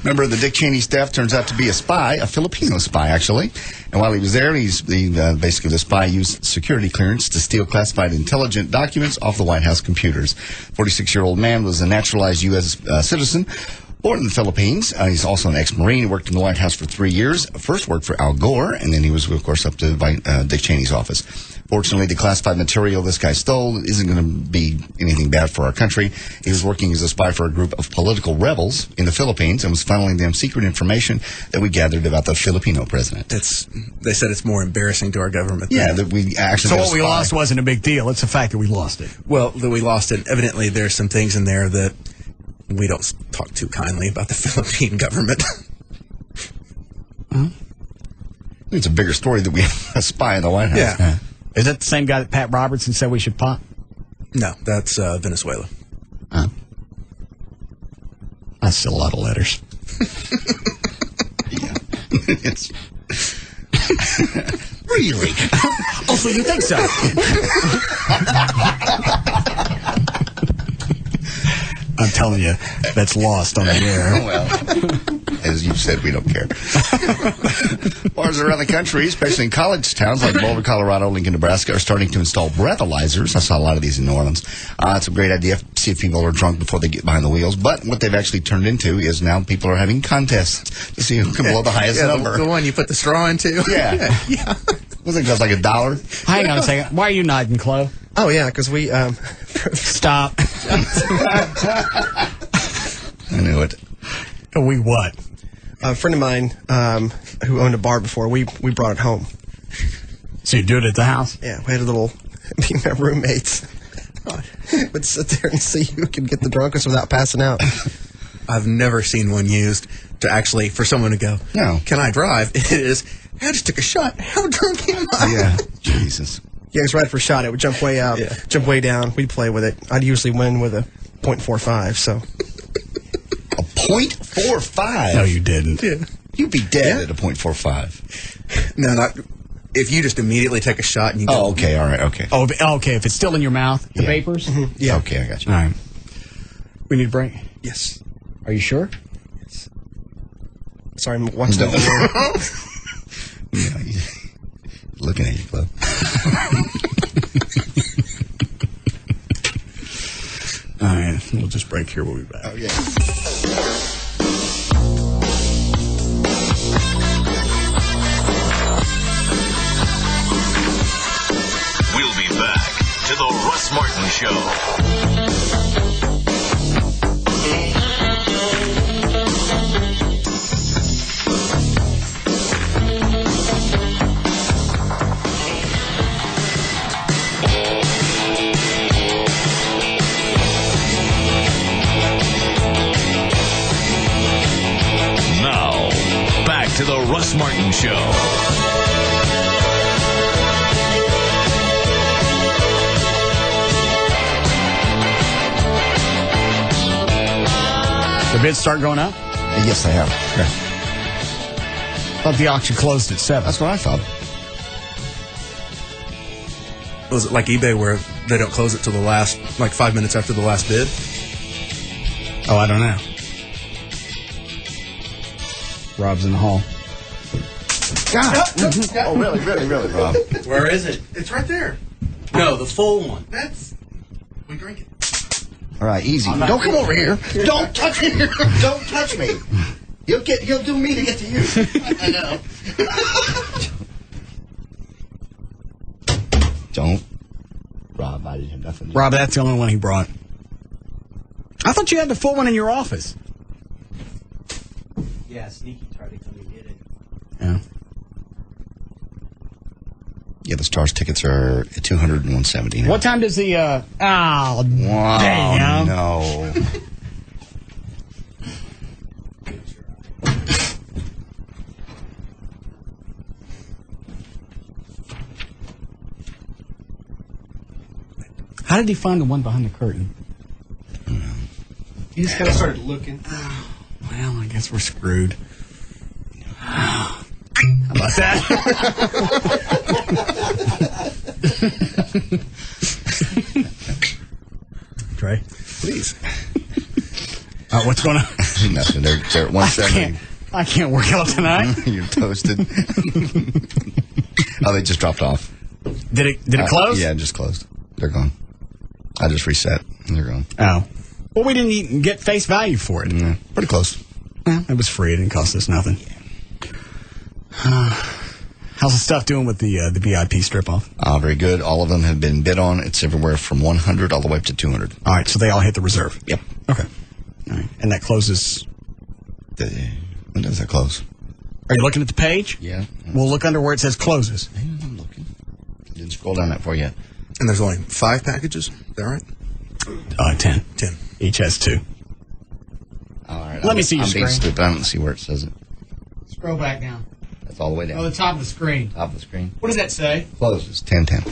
Member of the Dick Cheney staff turns out to be a spy, a Filipino spy, actually. And while he was there, basically the spy used security clearance to steal classified intelligent documents off the White House computers. 46-year-old man was a naturalized U.S. Citizen, born in the Philippines. He's also an ex-Marine. He worked in the White House for 3 years. First worked for Al Gore, and then he was, of course, up to Dick Cheney's office. Fortunately, the classified material this guy stole isn't going to be anything bad for our country. He was working as a spy for a group of political rebels in the Philippines and was funneling them secret information that we gathered about the Filipino president. They said it's more embarrassing to our government. Yeah, that we actually. So what we lost wasn't a big deal. It's the fact that we lost it. Well, that we lost it. Evidently, there's some things in there that we don't talk too kindly about the Philippine government. It's a bigger story that we have a spy in the White House. Yeah. Is that the same guy that Pat Robertson said we should pop? No, that's Venezuela. That's still a lot of letters. Yeah. It's really. Oh, so you think so? I'm telling you, that's lost on the air. Well, as you said, we don't care. Bars around the country, especially in college towns like Boulder, Colorado, Lincoln, Nebraska, are starting to install breathalyzers. I saw a lot of these in New Orleans. It's a great idea to see if people are drunk before they get behind the wheels. But what they've actually turned into is now people are having contests to see who can blow the highest number. The one you put the straw into? Yeah. Yeah. Was it just like $1? Hang on a second. Why are you nodding, Chloe? Oh, yeah, because we... Stop. I knew it. We what? A friend of mine who owned a bar before, we brought it home. So you do it at the house? Yeah, we had a little... Me and my roommates would sit there and see who could get the drunkest without passing out. I've never seen one used to actually, for someone to go, No. Can I drive? It is, I just took a shot. How drunk am I? Yeah. Jesus. Yeah, it was right for a shot. It would jump way out, jump way down. We'd play with it. I'd usually win with a .45, so... A .45? No, you didn't. Yeah. You'd be dead at a .45. No, not... If you just immediately take a shot and you go... Oh, okay, all right, okay. Oh, okay, if it's still in your mouth, the vapors? Yeah. Okay, I got you. All right. We need a break? Yes. Are you sure? Yes. Sorry, I'm watching Don't. the Looking at you, Club. All right, we'll just break here. We'll be back. Oh, yeah. We'll be back to the Russ Martin Show. Now, back to the Russ Martin Show. The bids start going up? Yes, I have. Yeah. Thought the auction closed at 7. That's what I thought. Was it like eBay where they don't close it till the last, like 5 minutes after the last bid? Oh, I don't know. Rob's in the hall. God. Oh, really, Rob? Where is it? It's right there. No, the full one. We drink it. All right, easy. Don't come over here. Don't touch me. Don't touch me. You'll do me to get to you. I know. Don't. Rob, I didn't have nothing. Rob, that's the only one he brought. I thought you had the full one in your office. Yeah, Sneaky tried to come and get it. Yeah. Yeah, the Stars tickets are at 200 and 170 now. What time does the, Wow, damn. no. How did he find the one behind the curtain? He just kind of started looking. Well, I guess we're screwed. How about that? Trey? Please. What's going on? Nothing. They're at 170. I can't work out tonight. You're toasted. Oh, they just dropped off. Did it close? Yeah, it just closed. They're gone. I just reset. And they're gone. Oh. Well, we didn't even get face value for it. Yeah, pretty close. Well, it was free. It didn't cost us nothing. How's the stuff doing with the VIP strip-off? Very good. All of them have been bid on. It's everywhere from 100 all the way up to 200. All right, so they all hit the reserve? Yep. Okay. All right. And that closes... When does that close? Are you looking at the page? Yeah. We'll look under where it says closes. I'm looking. Didn't scroll down that far yet. And there's only 5 packages? Is that right? 10. 10. Each has 2. All right. Let me see your I'm being screen. stupid. I don't see where it says it. Scroll back down. That's all the way down. Oh, the top of the screen. Top of the screen. What does that say? Closes. 10-10.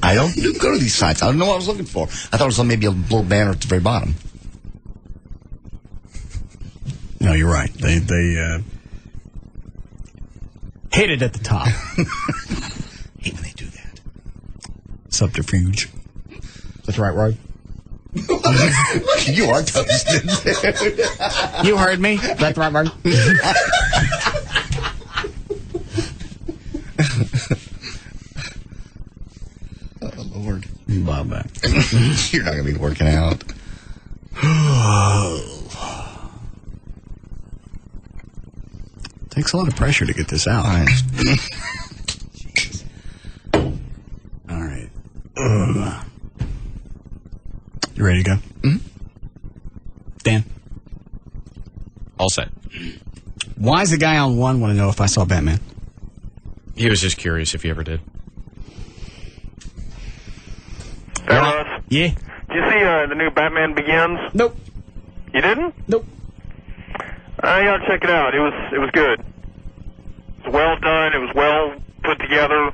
I don't go to these sites. I don't know what I was looking for. I thought it was maybe a little banner at the very bottom. No, you're right. They hit it at the top. Hate when they do that. Subterfuge. That's right, Roy? You are toasted. You heard me. That's right, Roy? Oh, Lord. Bob back. You're not going to be working out. Takes a lot of pressure to get this out. You ready to go? Mm-hmm. Dan? All set. Why does the guy on one want to know if I saw Batman? He was just curious if you ever did. Hey, Russ. Yeah? Did you see the new Batman Begins? Nope. You didn't? Nope. You gotta check it out. It was good. It was well done. It was well put together.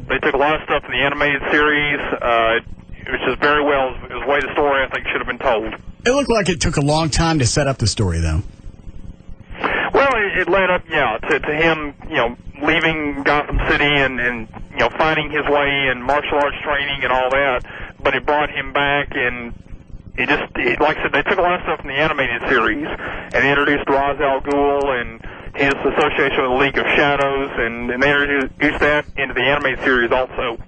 They took a lot of stuff from the animated series. It was just very well. It was the way the story, I think, should have been told. It looked like it took a long time to set up the story, though. Well, it led up, to him, leaving Gotham City and finding his way in martial arts training and all that. But it brought him back, and like I said, they took a lot of stuff from the animated series and introduced Ra's al Ghul and his association with the League of Shadows, and they introduced that into the animated series also.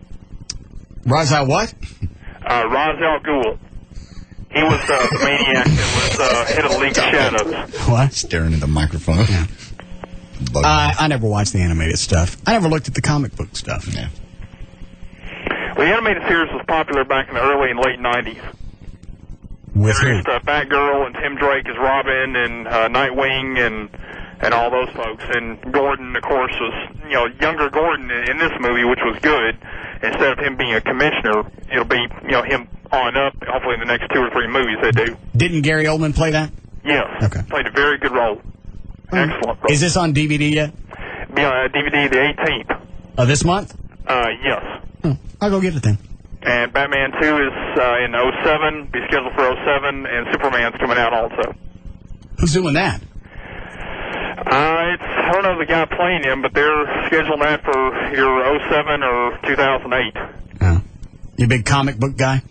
Ra's al what? Ra's al Ghul. He was the maniac that was head of the League of Shadows. What? Staring at the microphone. Yeah. I never watched the animated stuff. I never looked at the comic book stuff. Yeah. Well, the animated series was popular back in the early and late 90s. With who? Batgirl and Tim Drake as Robin and Nightwing and all those folks. And Gordon, of course, was, younger Gordon in this movie, which was good. Instead of him being a commissioner, it'll be, him on up, hopefully in the next 2 or 3 movies they do. Didn't Gary Oldman play that? Yes. Okay. Played a very good role. Excellent role. Is this on DVD yet? Be on DVD the 18th. This month? Yes. I'll go get it then. And Batman 2 is in 07, be scheduled for 07, and Superman's coming out also. Who's doing that? I don't know the guy playing him, but they're scheduling that for either 07 or 2008. Oh. You a big comic book guy?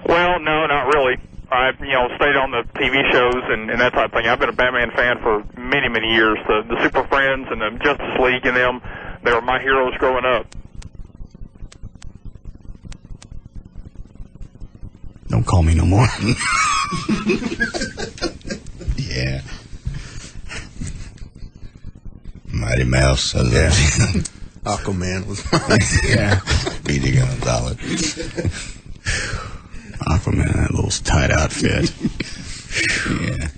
Well, no, not really. I've, stayed on the TV shows and that type of thing. I've been a Batman fan for many, many years. The Super Friends and the Justice League and them, they were my heroes growing up. Don't call me no more. Yeah. Mighty Mouse, I love you. Aquaman was Yeah. Speedy Gonzalez. Aquaman, that little tight outfit. Yeah.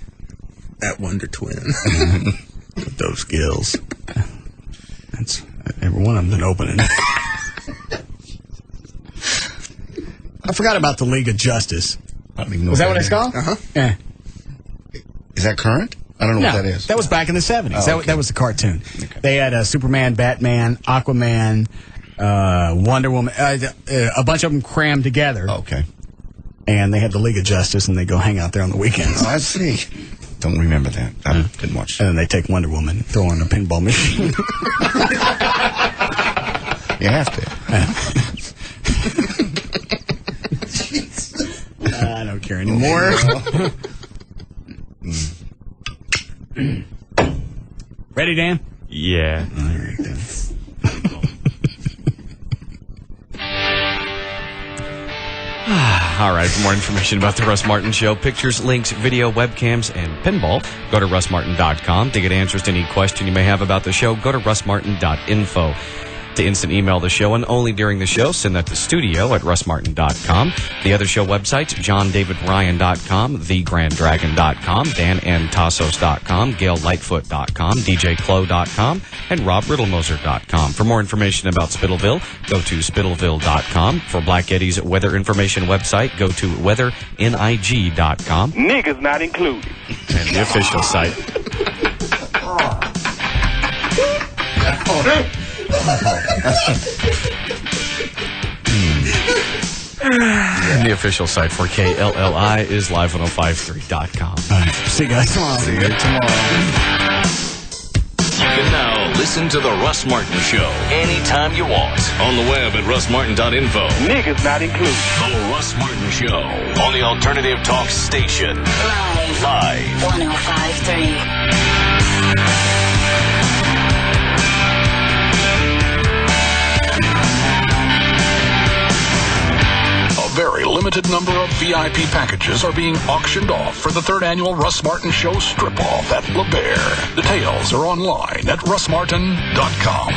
that Wonder Twin. With those gills. That's every one of them's an opening. I forgot about the League of Justice. I don't even know Was that what that it's called? Uh-huh. Yeah. Is that current? I don't know what that is. That was back in the 70s. Oh, okay. That was the cartoon. Okay. They had Superman, Batman, Aquaman, Wonder Woman, a bunch of them crammed together. Okay. And they had the League of Justice, and they go hang out there on the weekends. Oh, I see. Don't remember that. I didn't watch that. And then they take Wonder Woman and throw her in a pinball machine. You have to. I don't care anymore. Ready, Dan? Yeah. All right, then. All right, for more information about the Russ Martin Show, pictures, links, video, webcams, and pinball, go to russmartin.com. To get answers to any question you may have about the show, go to russmartin.info. To instant email the show, and only during the show, send that to studio at russmartin.com. The other show websites, johndavidryan.com, thegranddragon.com, danandtassos.com, gaillightfoot.com, djclo.com, and robriddlemoser.com. For more information about Spittleville, go to spittleville.com. For Black Eddie's weather information website, go to weathерnig.com. Niggas not included. And the official site. And the official site for KLLI is live1053.com. All right. See you guys tomorrow. See you tomorrow. You can now listen to The Russ Martin Show anytime you want on the web at russmartin.info. Niggas not included. The Russ Martin Show on the Alternative Talk Station. Live. 105.3. A very limited number of VIP packages are being auctioned off for the third annual Russ Martin Show Strip-Off at La Bear. Details are online at russmartin.com.